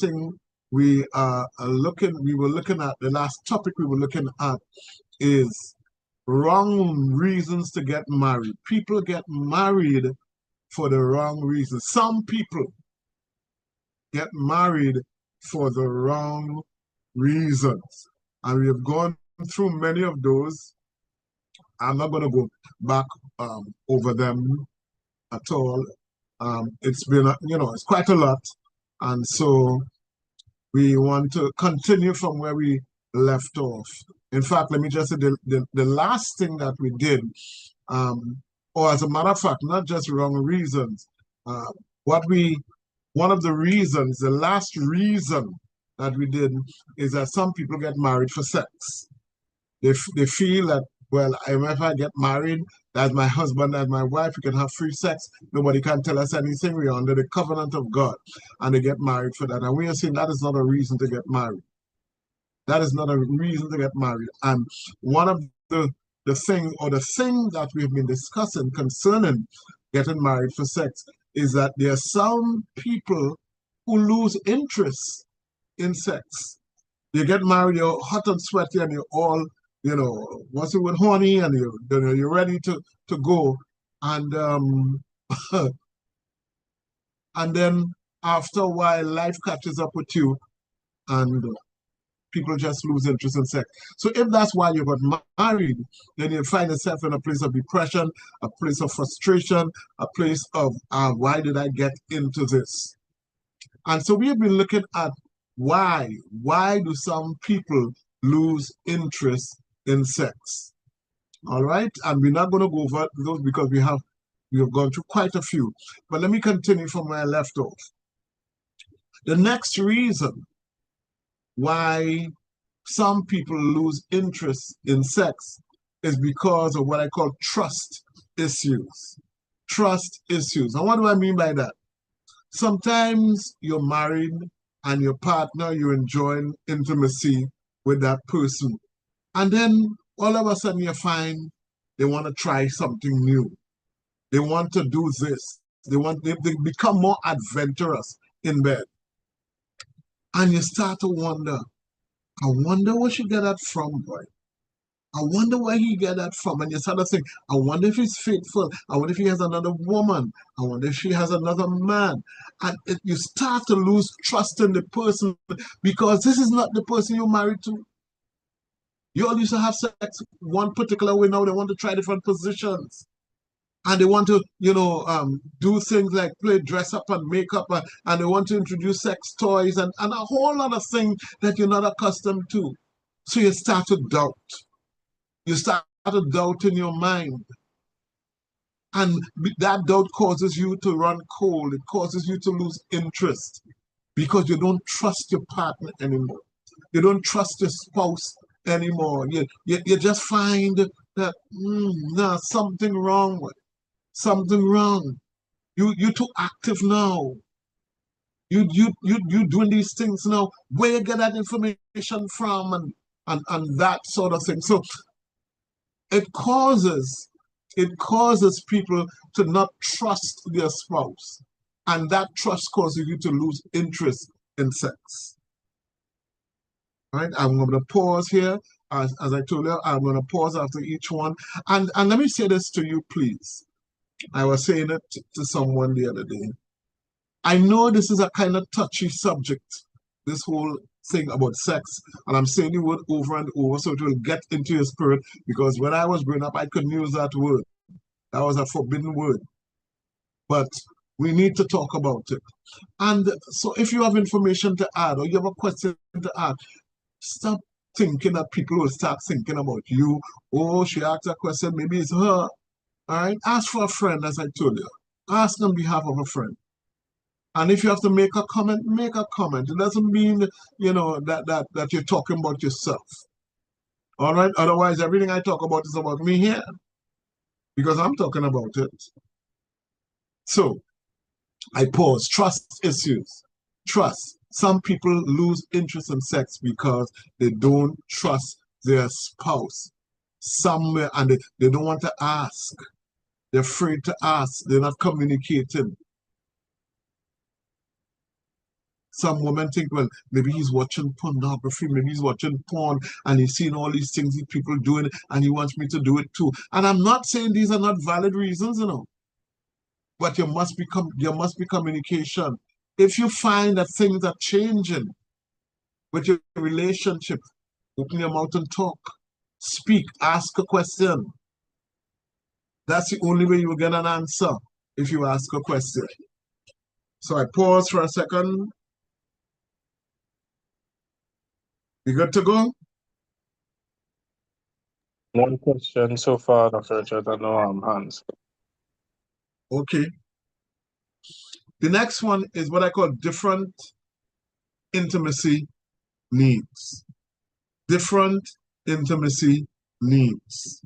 thing we were looking at, the last topic we were looking at is wrong reasons to get married. People get married for the wrong reasons. Some people get married for the wrong reasons. And we have gone through many of those. I'm not going to go back over them at all. It's been, it's quite a lot. And so we want to continue from where we left off. In fact, let me just say the last thing that we did, or as a matter of fact, not just wrong reasons, one of the reasons, the last reason that we did is that some people get married for sex. They feel that, well, if I get married, as my husband, as my wife, we can have free sex. Nobody can tell us anything. We're under the covenant of God. And they get married for that. And we are saying that is not a reason to get married. That is not a reason to get married. And one of the thing that we've been discussing concerning getting married for sex is that there are some people who lose interest in sex. You get married, you're hot and sweaty, and you're all, once you were horny, and you're ready to go, and and then after a while, life catches up with you, and people just lose interest in sex. So if that's why you got married, then you find yourself in a place of depression, a place of frustration, a place of, why did I get into this? And so we have been looking at why do some people lose interest in sex? All right, and we're not going to go over those because we have gone through quite a few. But let me continue from where I left off. The next reason why some people lose interest in sex is because of what I call trust issues. Trust issues. And what do I mean by that? Sometimes you're married and your partner, you're enjoying intimacy with that person. And then all of a sudden you find they want to try something new. They want to do this. They become more adventurous in bed. And you start to wonder, I wonder where she get that from, boy. I wonder where he get that from. And you start to think, I wonder if he's faithful. I wonder if he has another woman. I wonder if she has another man. And you start to lose trust in the person because this is not the person you're married to. You all used to have sex one particular way. Now they want to try different positions. And they want to, do things like play dress up and makeup, and they want to introduce sex toys and a whole lot of things that you're not accustomed to. So you start to doubt. You start to doubt in your mind. And that doubt causes you to run cold. It causes you to lose interest because you don't trust your partner anymore. You don't trust your spouse anymore. You just find that something wrong with it. Something wrong. You're too active now. You doing these things now. Where you get that information from and that sort of thing. So it causes people to not trust their spouse. And that trust causes you to lose interest in sex. All right, I'm going to pause here. As I told you, I'm going to pause after each one. And let me say this to you, please. I was saying it to someone the other day. I know this is a kind of touchy subject, this whole thing about sex, and I'm saying the word over and over so it will get into your spirit, because when I was growing up, I couldn't use that word. That was a forbidden word. But we need to talk about it. And so if you have information to add or you have a question to add, stop thinking that people will start thinking about you. Oh, she asked a question, maybe it's her. All right, ask for a friend, as I told you. Ask on behalf of a friend. And if you have to make a comment, make a comment. It doesn't mean, that you're talking about yourself. All right? Otherwise, everything I talk about is about me here. Because I'm talking about it. So, I pause. Trust issues. Trust. Some people lose interest in sex because they don't trust their spouse somewhere, and they don't want to ask. They're afraid to ask. They're not communicating. Some women think, well, maybe he's watching pornography, maybe he's watching porn, and he's seeing all these things that people doing, and he wants me to do it too. And I'm not saying these are not valid reasons, but there must be communication. If you find that things are changing with your relationship, open your mouth and talk. Speak, ask a question. That's the only way you will get an answer, if you ask a question. So I pause for a second. You good to go? One question so far, Dr. Richard, and no hands. Okay. The next one is what I call different intimacy needs. Different intimacy needs.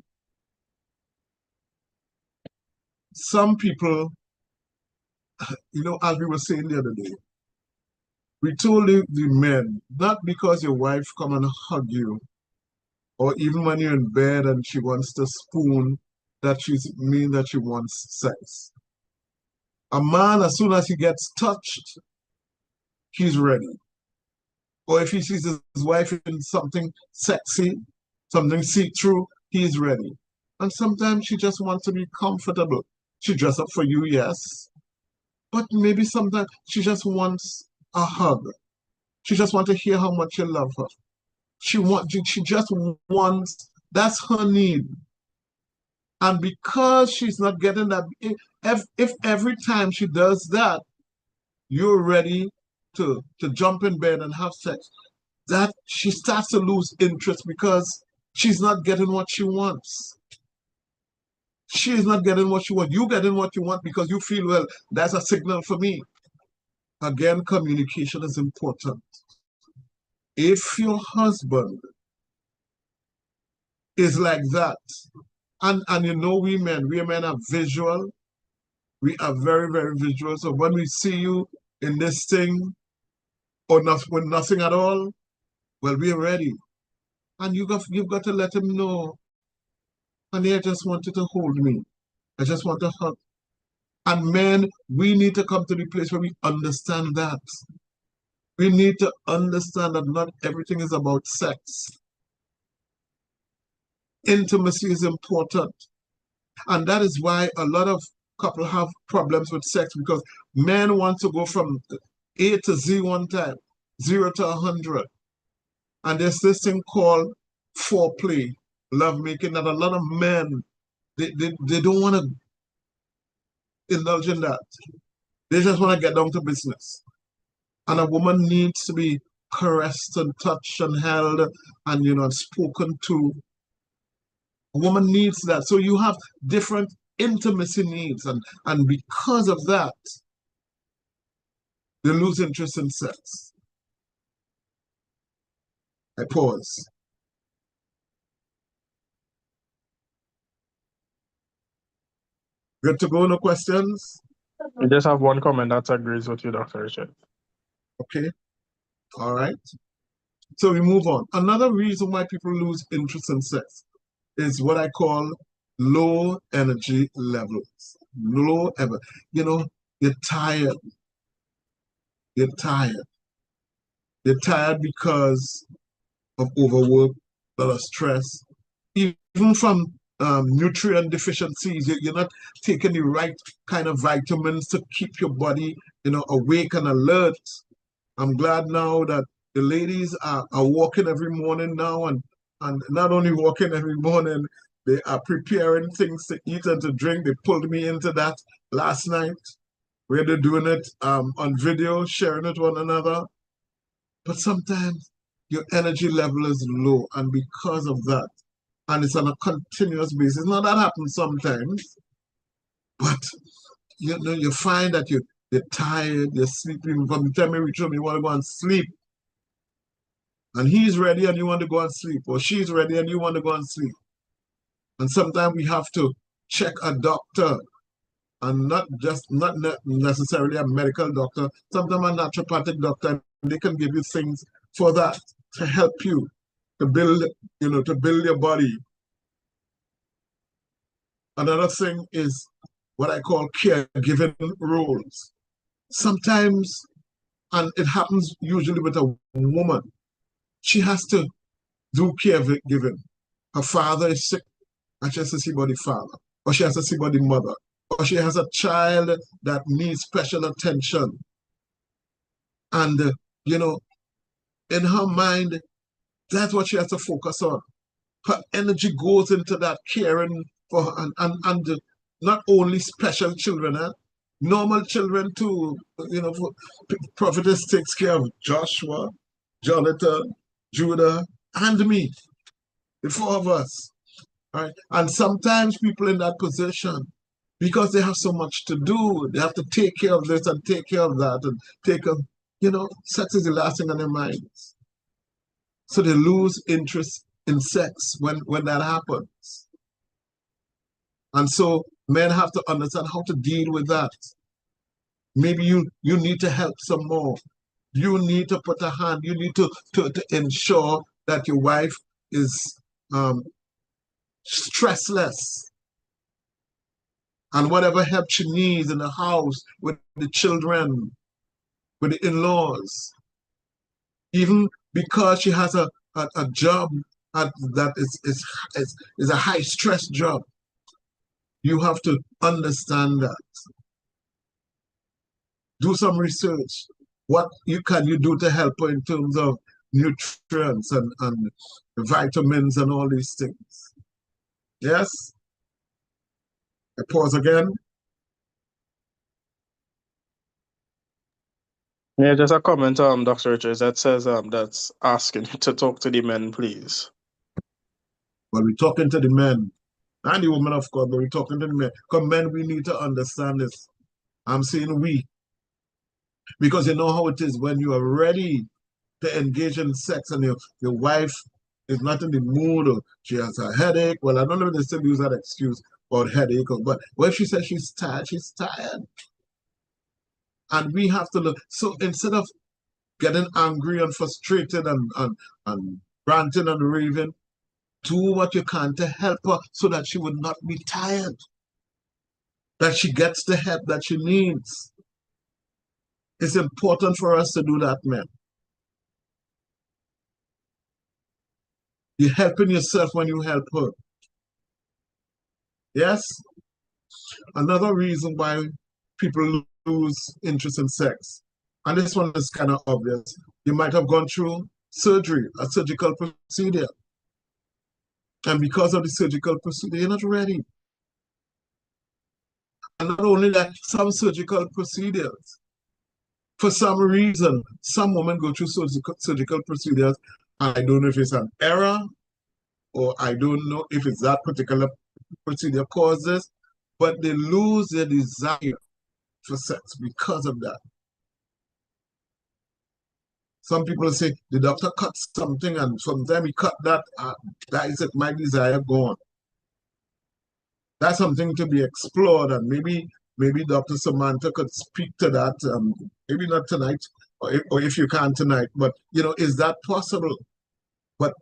Some people, as we were saying the other day, we told the men, not because your wife come and hug you, or even when you're in bed and she wants to spoon, that mean that she wants sex. A man, as soon as he gets touched, he's ready. Or if he sees his wife in something sexy, something see-through, he's ready. And sometimes she just wants to be comfortable. She dress up for you, yes. But maybe sometimes she just wants a hug. She just wants to hear how much you love her. She just wants, that's her need. And because she's not getting that, if every time she does that, you're ready to jump in bed and have sex, that she starts to lose interest because she's not getting what she wants. She is not getting what she wants. You getting what you want because you feel, well, that's a signal for me. Again, communication is important. If your husband is like that, and we men are visual, we are very, very visual. So when we see you in this thing, or with nothing at all, well, we're ready. And you've got to let him know, honey, I just want you to hold me. I just want to hug. And men, we need to come to the place where we understand that. We need to understand that not everything is about sex. Intimacy is important. And that is why a lot of couples have problems with sex, because men want to go from A to Z one time, 0 to 100. And there's this thing called foreplay, lovemaking, that a lot of men, they don't want to indulge in that. They just want to get down to business. And a woman needs to be caressed and touched and held and, spoken to. A woman needs that. So you have different intimacy needs. And because of that, they lose interest in sex. I pause. Good to go? No questions? We just have one comment that agrees with you, Dr. Richard. Okay. All right. So we move on. Another reason why people lose interest in sex is what I call low energy levels. Low ever. You're tired. You're tired. You're tired because of overwork, a lot of stress, even from nutrient deficiencies. You're not taking the right kind of vitamins to keep your body, awake and alert. I'm glad now that the ladies are walking every morning now, and not only walking every morning, they are preparing things to eat and to drink. They pulled me into that last night, where they're doing it on video, sharing it one another. But sometimes your energy level is low, and because of that, and it's on a continuous basis. Now that happens sometimes, but you find that you're tired, you're sleeping. From the time you reach home, you want to go and sleep. And he's ready and you want to go and sleep, or she's ready and you want to go and sleep. And sometimes we have to check a doctor, and not necessarily a medical doctor, sometimes a naturopathic doctor. They can give you things for that to help you to build your body. Another thing is what I call caregiving roles. Sometimes and it happens usually with a woman. She has to do caregiving. Her father is sick, and she has to see about the father, or she has to see about the mother, or she has a child that needs special attention. And, you know, in her mind, that's what she has to focus on. Her energy goes into that caring for her, and not only special children, normal children too. You know, Prophetess takes care of Joshua, Jonathan, Judah, and me, the four of us. Right? And sometimes people in that position, because they have so much to do, they have to take care of this and take care of that and take of, sex is the last thing on their minds. So they lose interest in sex when that happens. And so men have to understand how to deal with that. Maybe you need to help some more. You need to put a hand, you need to ensure that your wife is stressless. And whatever help she needs in the house, with the children, with the in-laws, even because she has a job that is a high-stress job, you have to understand that. Do some research. What can you do to help her in terms of nutrients and vitamins and all these things? Yes? I pause again. Yeah, just a comment, Dr. Richards, that says that's asking you to talk to the men, please. Well, we're talking to the men and the women, of course, but we're talking to the men. Because men, we need to understand this. I'm saying we. Because you know how it is when you are ready to engage in sex and your wife is not in the mood, or she has a headache. Well, I don't know if they still use that excuse about headache, but when she says she's tired, she's tired. And we have to look. So instead of getting angry and frustrated and ranting and raving, do what you can to help her so that she would not be tired, that she gets the help that she needs. It's important for us to do that, men. You're helping yourself when you help her. Yes? Another reason why people lose interest in sex, and this one is kind of obvious, you might have gone through surgery, a surgical procedure. And because of the surgical procedure, you're not ready. And not only that, some surgical procedures, for some reason, some women go through surgical procedures, and I don't know if it's an error, or I don't know if it's that particular procedure causes, but they lose their desire for sex because of that. Some people say the doctor cut something, and sometimes he cut that. That is it, my desire gone. That's something to be explored, and maybe Dr. Samantha could speak to that. Maybe not tonight, or if you can tonight. But is that possible? But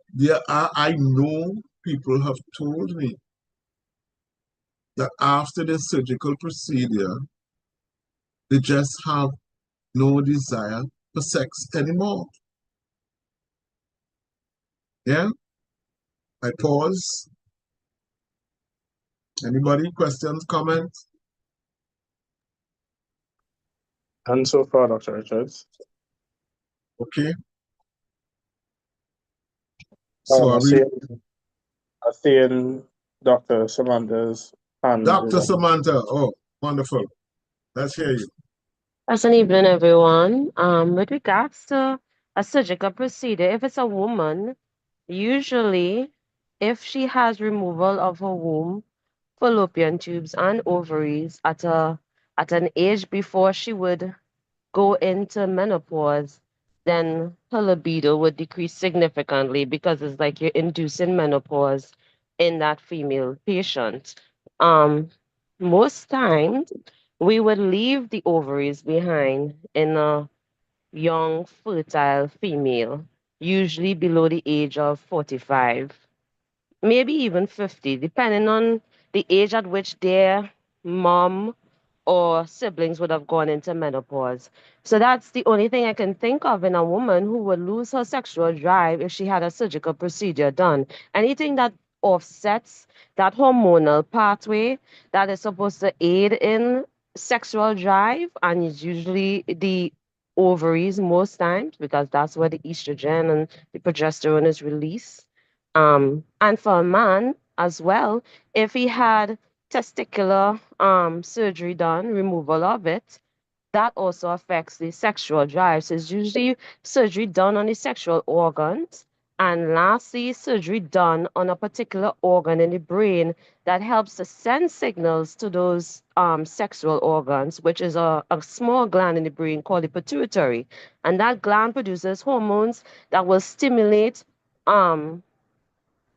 I know people have told me that after the surgical procedure, they just have no desire for sex anymore. Yeah? I pause. Anybody? Questions, comments? And so far, Dr. Richards. Okay. So I are we? see Dr. Samantha's hand. Dr. Samantha, oh, wonderful. Let's hear you. Good evening, everyone. With regards to a surgical procedure, if it's a woman, usually if she has removal of her womb, fallopian tubes, and ovaries at an age before she would go into menopause, then her libido would decrease significantly because it's like you're inducing menopause in that female patient. Um, Most times, we would leave the ovaries behind in a young, fertile female, usually below the age of 45, maybe even 50, depending on the age at which their mom or siblings would have gone into menopause. So that's the only thing I can think of in a woman who would lose her sexual drive if she had a surgical procedure done. Anything that offsets that hormonal pathway that is supposed to aid in sexual drive, and it's usually the ovaries most times because that's where the estrogen and the progesterone is released. And for a man as well, if he had testicular surgery done, removal of it, that also affects the sexual drive. So it's usually surgery done on the sexual organs. And lastly, surgery done on a particular organ in the brain that helps to send signals to those sexual organs, which is a small gland in the brain called the pituitary. And that gland produces hormones that will stimulate um,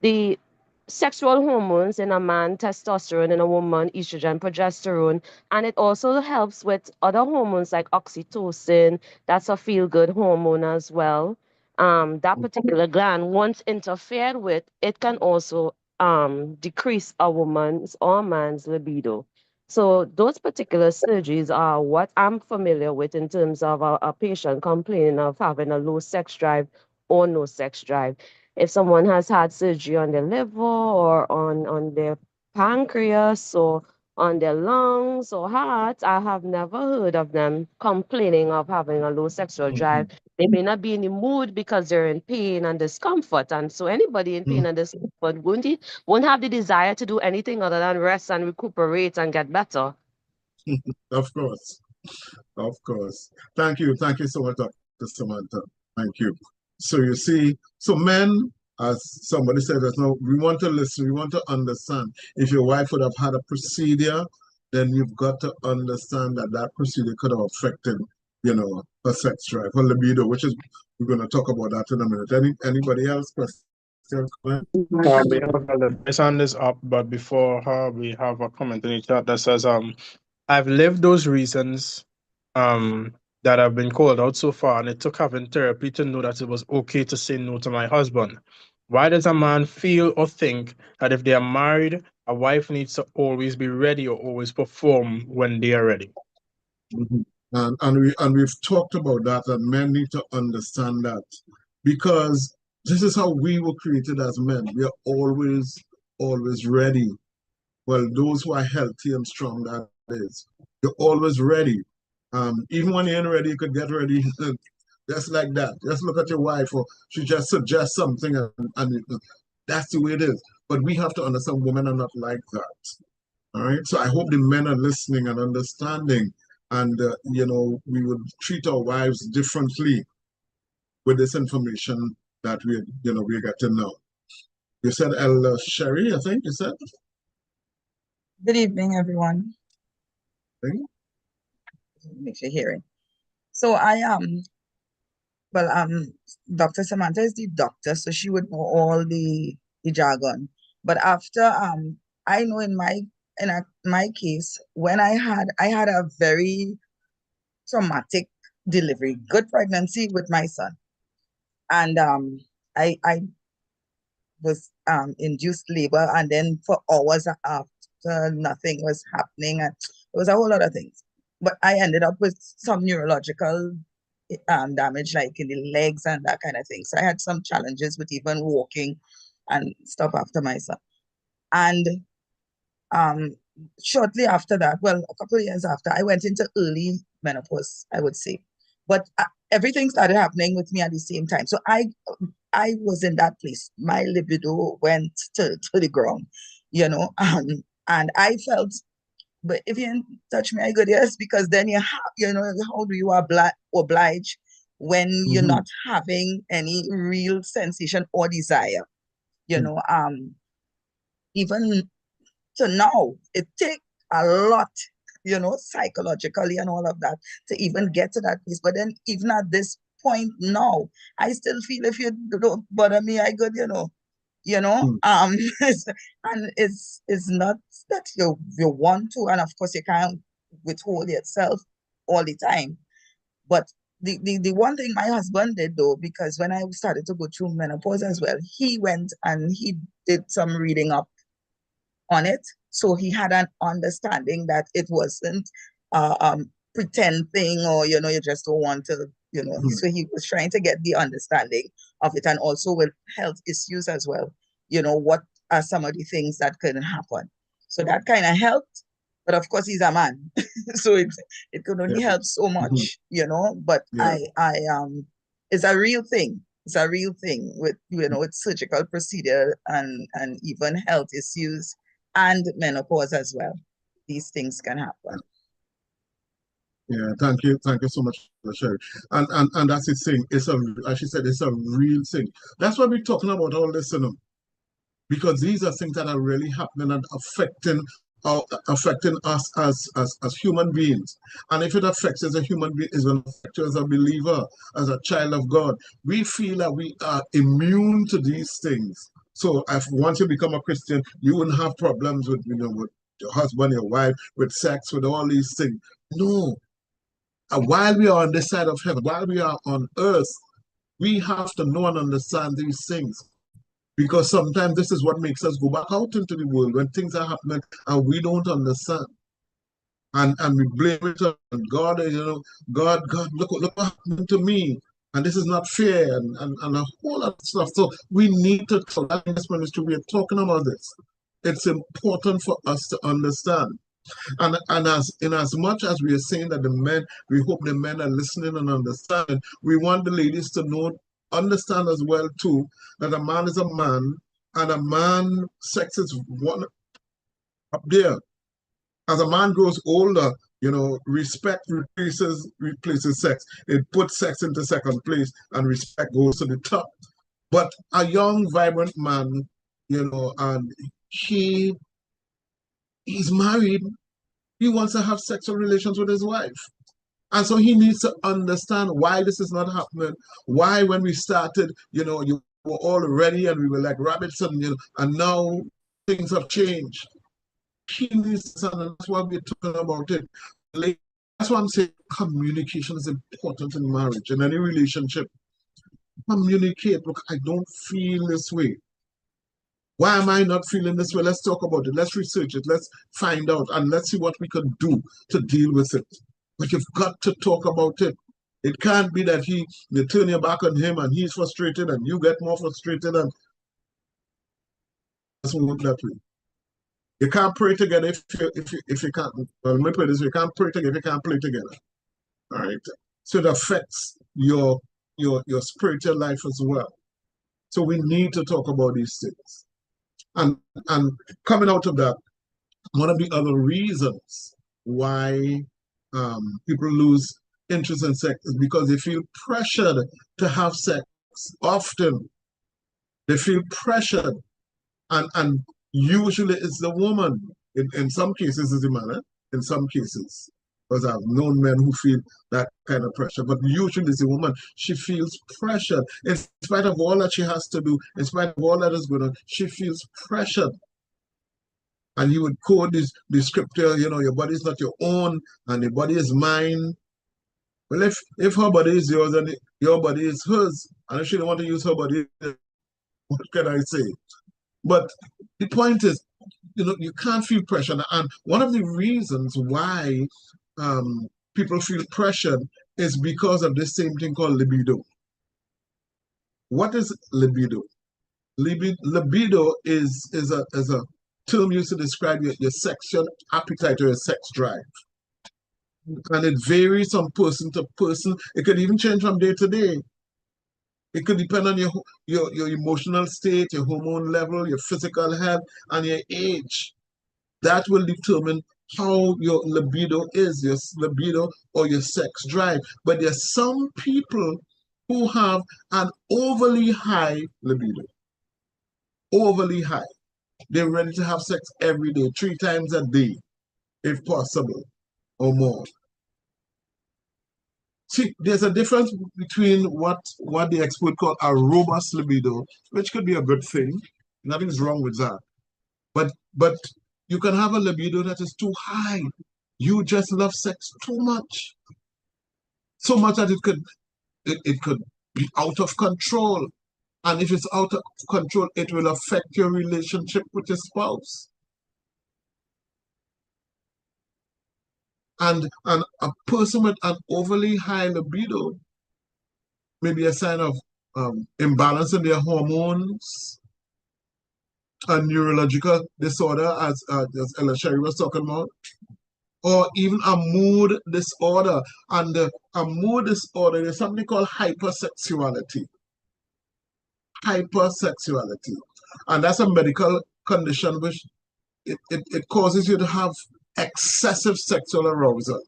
the sexual hormones in a man, testosterone, in a woman, estrogen, progesterone, and it also helps with other hormones like oxytocin. That's a feel-good hormone as well. That particular gland, once interfered with, it can also decrease a woman's or a man's libido. So those particular surgeries are what I'm familiar with in terms of a patient complaining of having a low sex drive or no sex drive. If someone has had surgery on their liver or on their pancreas or on their lungs or heart, I have never heard of them complaining of having a low sexual drive. They may not be in the mood because they're in pain and discomfort. And so anybody in pain and discomfort won't have the desire to do anything other than rest and recuperate and get better. Of course. Of course. Thank you. Thank you so much, Dr. Samantha. Thank you. So you see, so men, as somebody said just now, we want to listen, we want to understand. If your wife would have had a procedure, then you've got to understand that that procedure could have affected, her sex drive, her libido, which is, we're going to talk about that in a minute. Anybody else? Question, comment? We have Elder's hand is up, but before her, we have a comment in the chat that says, I've lived those reasons that have been called out so far, and it took having therapy to know that it was okay to say no to my husband. Why does a man feel or think that if they are married, a wife needs to always be ready or always perform when they are ready? Mhm. And we've talked about that, and men need to understand that, because this is how we were created as men. We are always ready. Well, those who are healthy and strong, that is, you're always ready. Even when you're not ready, you could get ready just like that. Just look at your wife, or she just suggests something, and that's the way it is. But we have to understand women are not like that. All right. So I hope the men are listening and understanding, and we would treat our wives differently with this information that we're getting now. You said El Sherry, I think you said. Good evening, everyone. Okay. Make sure hearing. So Dr. Samantha is the doctor, so she would know all the jargon. But after I know in my case, when I had a very traumatic delivery, good pregnancy with my son, and I was induced labor, and then for hours after nothing was happening, and it was a whole lot of things. But I ended up with some neurological damage, like in the legs and that kind of thing. So I had some challenges with even walking and stuff after my son. And shortly after that, well, a couple of years after, I went into early menopause, I would say. But everything started happening with me at the same time. So I was in that place. My libido went to the ground, and I felt, but if you touch me, I go, yes, because then how do you oblige when you're not having any real sensation or desire? Even to now, it takes a lot, psychologically and all of that to even get to that place. But then even at this point now, I still feel if you don't bother me, I go, and it's not that you want to, and of course you can't withhold yourself all the time. But the one thing my husband did, though, because when I started to go through menopause as well, he went and he did some reading up on it. So he had an understanding that it wasn't pretend thing, or you just don't want to, so he was trying to get the understanding of it, and also with health issues as well, what are some of the things that could happen. So that kind of helped, but of course he's a man, so it could only help so much, but it's a real thing. It's a real thing with with surgical procedure and even health issues and menopause as well. These things can happen. Yeah, thank you so much for sharing. And that's his thing. It's as she said, it's a real thing. That's why we're talking about all this, because these are things that are really happening and affecting us as human beings. And if it affects us as a human being, it's going to affect you as a believer, as a child of God. We feel that we are immune to these things. So once you become a Christian, you wouldn't have problems with with your husband, your wife, with sex, with all these things. No. While we are on this side of heaven, while we are on earth, we have to know and understand these things. Because sometimes this is what makes us go back out into the world when things are happening and we don't understand. And we blame it on God, God, look what happened to me. And this is not fair, and a whole lot of stuff. So we need to talk. In this ministry, we are talking about this. It's important for us to understand. And as much as we are saying that we hope the men are listening and understanding, we want the ladies to understand as well too, that a man is a man, and a man sex is one up there. As a man grows older, respect replaces sex. It puts sex into second place, and respect goes to the top. But a young, vibrant man, and he's married. He wants to have sexual relations with his wife. And so he needs to understand why this is not happening. Why when we started, you were all ready and we were like rabbits, and now things have changed. He needs to understand, and that's why we're talking about it. That's why I'm saying communication is important in marriage, in any relationship. Communicate. Look, I don't feel this way. Why am I not feeling this way? Let's talk about it. Let's research it. Let's find out, and let's see what we can do to deal with it. But you've got to talk about it. It can't be that you turn your back on him and he's frustrated and you get more frustrated, and it doesn't work that way. You can't pray together if you can't. Well, let me put it this way: you can't pray together if you can't play together. All right. So it affects your spiritual life as well. So we need to talk about these things. And coming out of that, one of the other reasons why people lose interest in sex is because they feel pressured to have sex often. They feel pressured, and usually it's the woman. In some cases, it's the man. In some cases, because I've known men who feel that kind of pressure, but usually it's the woman. She feels pressured. In spite of all that she has to do, in spite of all that is going on, she feels pressured. And he would quote the scripture, your body is not your own, and the body is mine. Well, if her body is yours and your body is hers, and if she don't want to use her body, what can I say? But the point is, you can't feel pressure. And one of the reasons why people feel pressured is because of this same thing called libido. What is libido? Libido is a term used to describe your sexual appetite or your sex drive. And it varies from person to person. It could even change from day to day. It could depend on your emotional state, your hormone level, your physical health, and your age. That will determine how your libido is, your libido or your sex drive. But there are some people who have an overly high libido. Overly high. They're ready to have sex every day, 3 times a day, if possible, or more. See, there's a difference between what the expert call a robust libido, which could be a good thing. Nothing's wrong with that. But you can have a libido that is too high. You just love sex too much. So much that it could be out of control. And if it's out of control, it will affect your relationship with your spouse. And a person with an overly high libido may be a sign of imbalance in their hormones, a neurological disorder, as Ella Sherry was talking about, or even a mood disorder. And a mood disorder is something called hypersexuality. Hypersexuality. And that's a medical condition which it causes you to have excessive sexual arousal.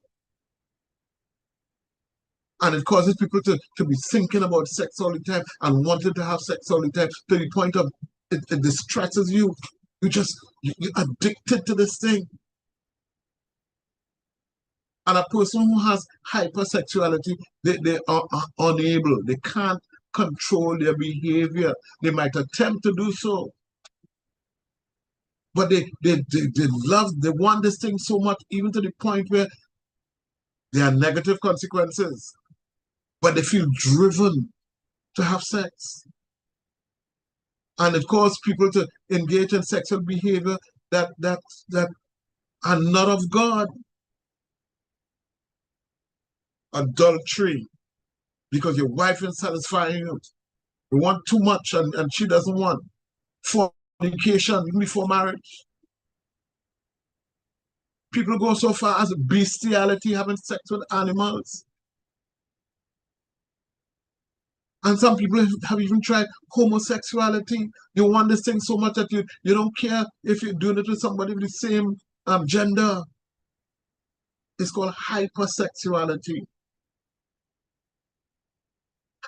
And it causes people to be thinking about sex all the time and wanting to have sex all the time to the point of it distresses you. You're addicted to this thing. And a person who has hypersexuality, they are unable, they can't control their behavior. They might attempt to do so, but they want this thing so much, even to the point where there are negative consequences, but they feel driven to have sex. And it causes people to engage in sexual behavior that are not of God. Adultery, because your wife is satisfying you. You want too much and she doesn't want. Fornication, even before marriage. People go so far as bestiality, having sex with animals. And some people have even tried homosexuality. You want this thing so much that you don't care if you're doing it with somebody with the same gender. It's called hypersexuality.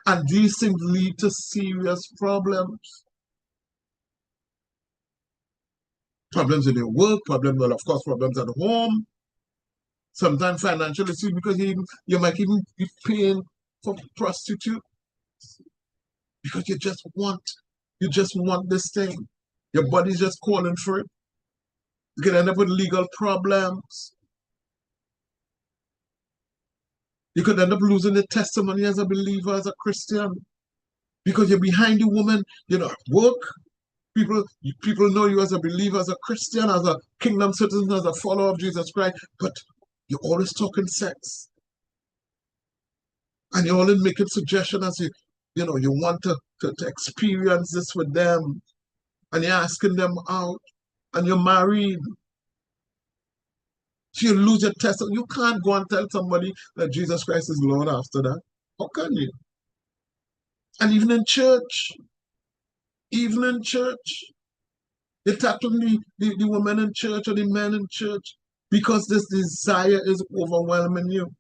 And these things lead to serious problems. Problems in your work, problems, well, of course, problems at home. Sometimes financial issues because you might even be paying for prostitute because you just want this thing. Your body's just calling for it. You can end up with legal problems. You could end up losing the testimony as a believer, as a Christian, because you're behind the woman, at work. People know you as a believer, as a Christian, as a kingdom citizen, as a follower of Jesus Christ, but you're always talking sex. And you're always making suggestions as you want to experience this with them. And you're asking them out. And you're married. So you lose your testimony. You can't go and tell somebody that Jesus Christ is Lord after that. How can you? And even in church, you're tackling the women in church or the men in church because this desire is overwhelming you.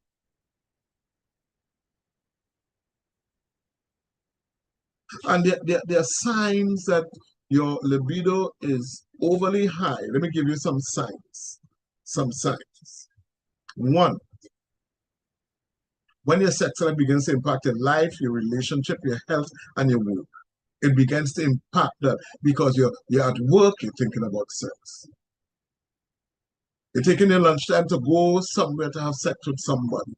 And there are signs that your libido is overly high. Let me give you some signs. One, when your sex life begins to impact your life, your relationship, your health, and your work, it begins to impact that because you're at work, you're thinking about sex. You're taking your lunchtime to go somewhere to have sex with somebody.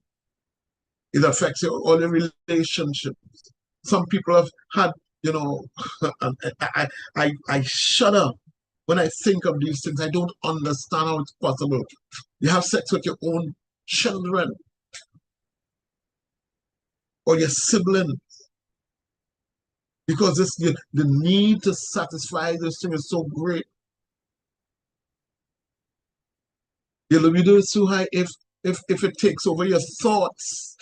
It affects all your relationships. Some people have had, I shudder when I think of these things. I don't understand how it's possible. You have sex with your own children or your siblings because the need to satisfy this thing is so great. Your libido is too high if it takes over your thoughts.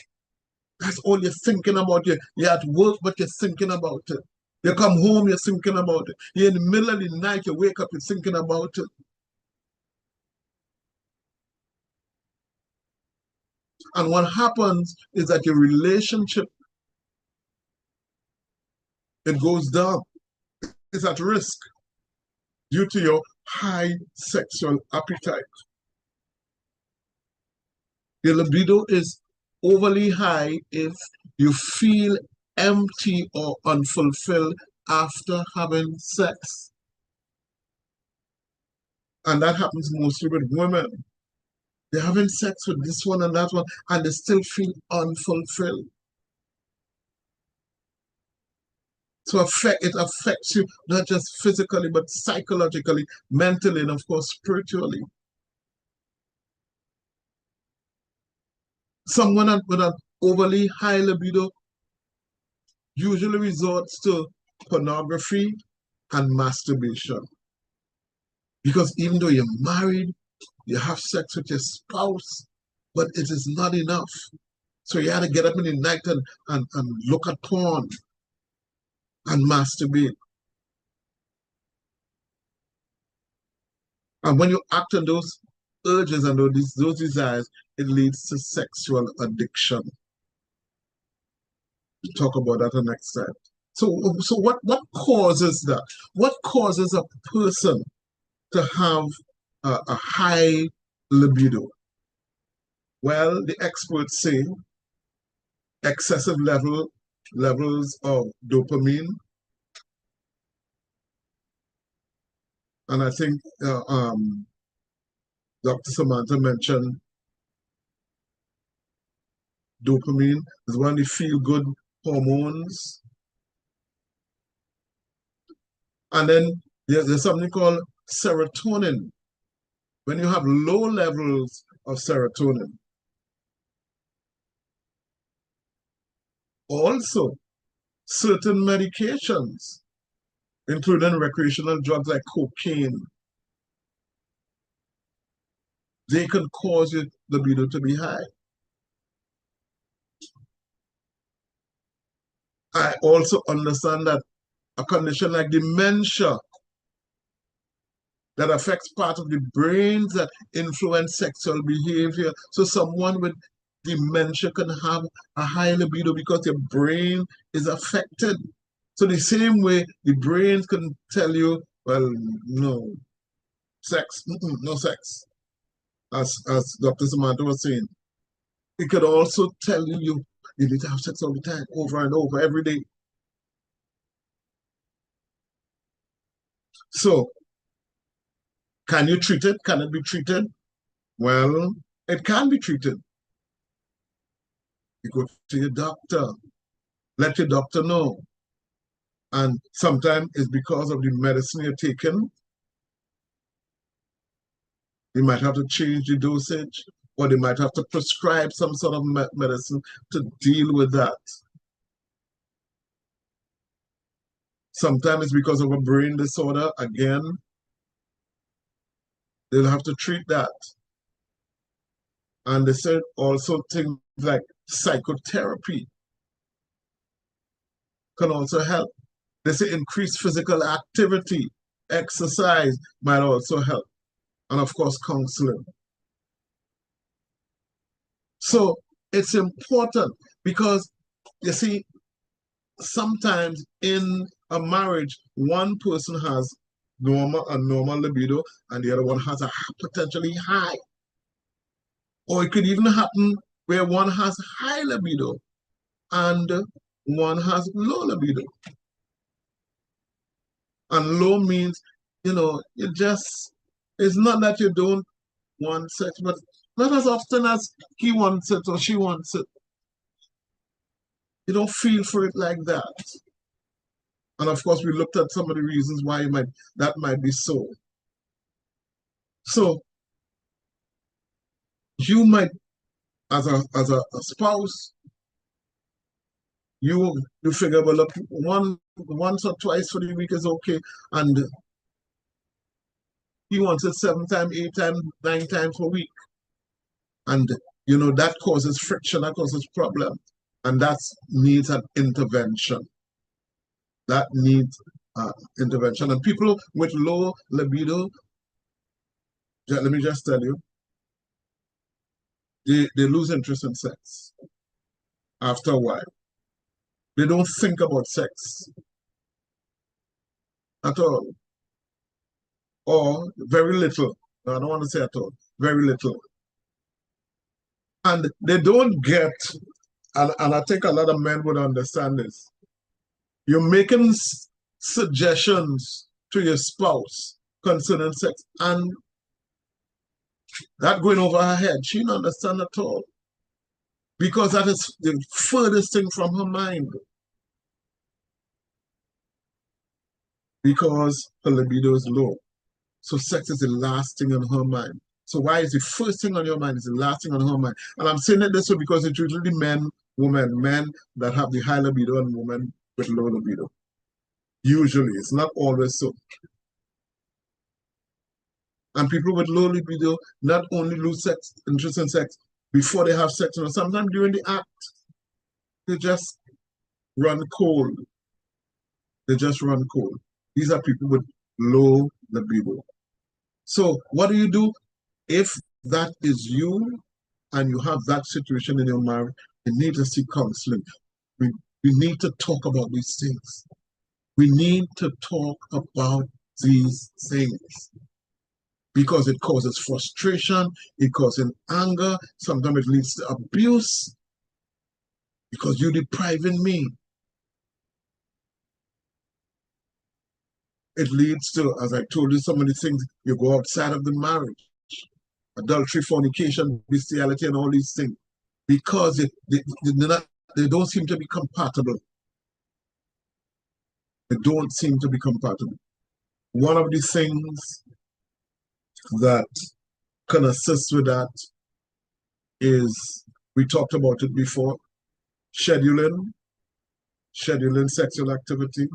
That's all you're thinking about. You're at work, but you're thinking about it. You come home, you're thinking about it. You're in the middle of the night, you wake up, you're thinking about it. And what happens is that your relationship, it goes down. It's at risk due to your high sexual appetite. Your libido is overly high if you feel empty or unfulfilled after having sex. And that happens mostly with women. They're having sex with this one and that one, and they still feel unfulfilled. So it affects you not just physically, but psychologically, mentally, and of course, spiritually. Someone with an overly high libido usually resorts to pornography and masturbation. Because even though you're married, you have sex with your spouse, but it is not enough. So you had to get up in the night and look at porn and masturbate. And when you act on those urges and those desires, it leads to sexual addiction. We'll talk about that the next time. So what causes that? What causes a person to have a high libido? Well, the experts say excessive levels of dopamine. And I think Dr. Samantha mentioned dopamine is one of the feel-good hormones. And then there's something called serotonin. When you have low levels of serotonin. Also, certain medications, including recreational drugs like cocaine, they can cause your libido to be high. I also understand that a condition like dementia that affects part of the brains that influence sexual behavior. So someone with dementia can have a high libido because your brain is affected. So the same way the brain can tell you, well, no, sex, no sex, as Dr. Samantha was saying. It could also tell you need to have sex all the time, over and over, every day. So, can you treat it? Can it be treated? Well, it can be treated. You go to your doctor. Let your doctor know. And sometimes it's because of the medicine you're taking. You might have to change the dosage, or they might have to prescribe some sort of medicine to deal with that. Sometimes it's because of a brain disorder. Again, they'll have to treat that. And they said also things like psychotherapy can also help. They say increased physical activity, exercise might also help. And of course, counseling. So it's important because, you see, sometimes in a marriage, one person has a normal libido and the other one has a potentially high. Or it could even happen where one has high libido and one has low libido. And low means, you just, it's not that you don't want sex, but not as often as he wants it or she wants it. You don't feel for it like that. And of course, we looked at some of the reasons why that might be so. So you might, as a spouse, you figure, well, look, once or twice for the week is okay, and he wants it 7 times, 8 times, 9 times per week, and that causes friction, that causes problem, and that needs an intervention. That needs intervention. And people with low libido, let me just tell you, they lose interest in sex after a while. They don't think about sex at all, or very little. I don't want to say at all, very little. And they don't get, and I think a lot of men would understand this, you're making suggestions to your spouse concerning sex, and that going over her head, she don't understand at all. Because that is the furthest thing from her mind. Because her libido is low. So sex is the last thing on her mind. So why is the first thing on your mind is the last thing on her mind? And I'm saying it this way because it's usually men that have the high libido and women with low libido. Usually, it's not always so. And people with low libido not only lose interest in sex before they have sex, sometimes during the act, they just run cold. They just run cold. These are people with low libido. So what do you do? If that is you and you have that situation in your marriage, you need to seek counseling. We need to talk about these things. We need to talk about these things because it causes frustration, it causes anger, sometimes it leads to abuse because you're depriving me. It leads to, as I told you, some of the things, you go outside of the marriage. Adultery, fornication, bestiality, and all these things. Because they don't seem to be compatible. They don't seem to be compatible. One of the things that can assist with that is, we talked about it before, scheduling sexual activity.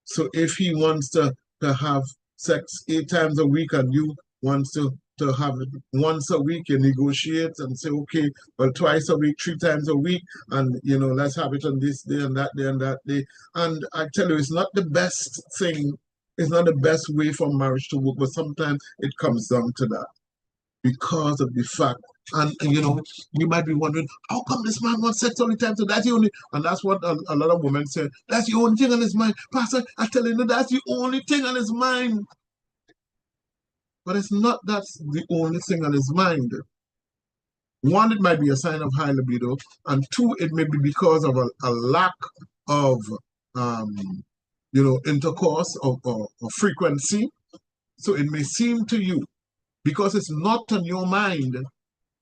So if he wants to have sex 8 times a week and you wants to have it once a week, you negotiate and say, okay, well, twice a week, 3 times a week, and let's have it on this day and that day and that day. And I tell you, it's not the best thing, it's not the best way for marriage to work, but sometimes it comes down to that because of the fact. And you might be wondering, how come this man wants sex all the time? So that's the only, and that's what a lot of women say, that's the only thing on his mind. Pastor, I tell you, that's the only thing on his mind. But it's not that's the only thing on his mind. One, it might be a sign of high libido, and 2, it may be because of a lack of, intercourse or frequency. So it may seem to you, because it's not on your mind,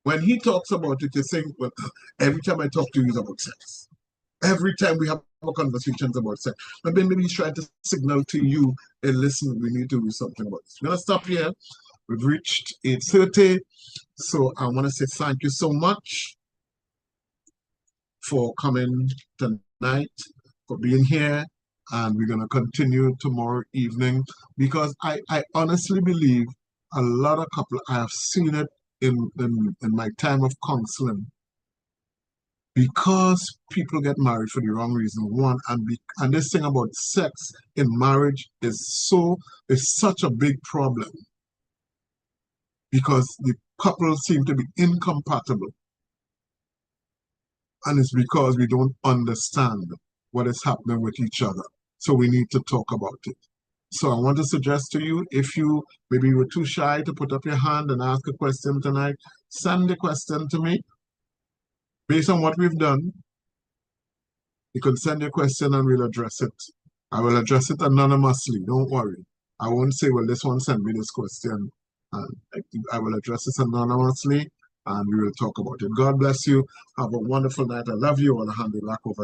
when he talks about it, you think, well, every time I talk to you, it's about sex. Every time we have conversations about sex. But then maybe he's trying to signal to you, hey, listen, we need to do something about this. We're going to stop here. We've reached 8:30. So I want to say thank you so much for coming tonight, for being here. And we're going to continue tomorrow evening because I honestly believe a lot of couples, I have seen it in my time of counseling, because people get married for the wrong reason. One, and this thing about sex in marriage is such a big problem because the couples seem to be incompatible. And it's because we don't understand what is happening with each other. So we need to talk about it. So I want to suggest to you, if maybe you were too shy to put up your hand and ask a question tonight, send the question to me. Based on what we've done, you can send your question and we'll address it. I will address it anonymously, don't worry. I won't say, well, this one send me this question. I will address this anonymously and we will talk about it. God bless you. Have a wonderful night. I love you. I'll hand it back over to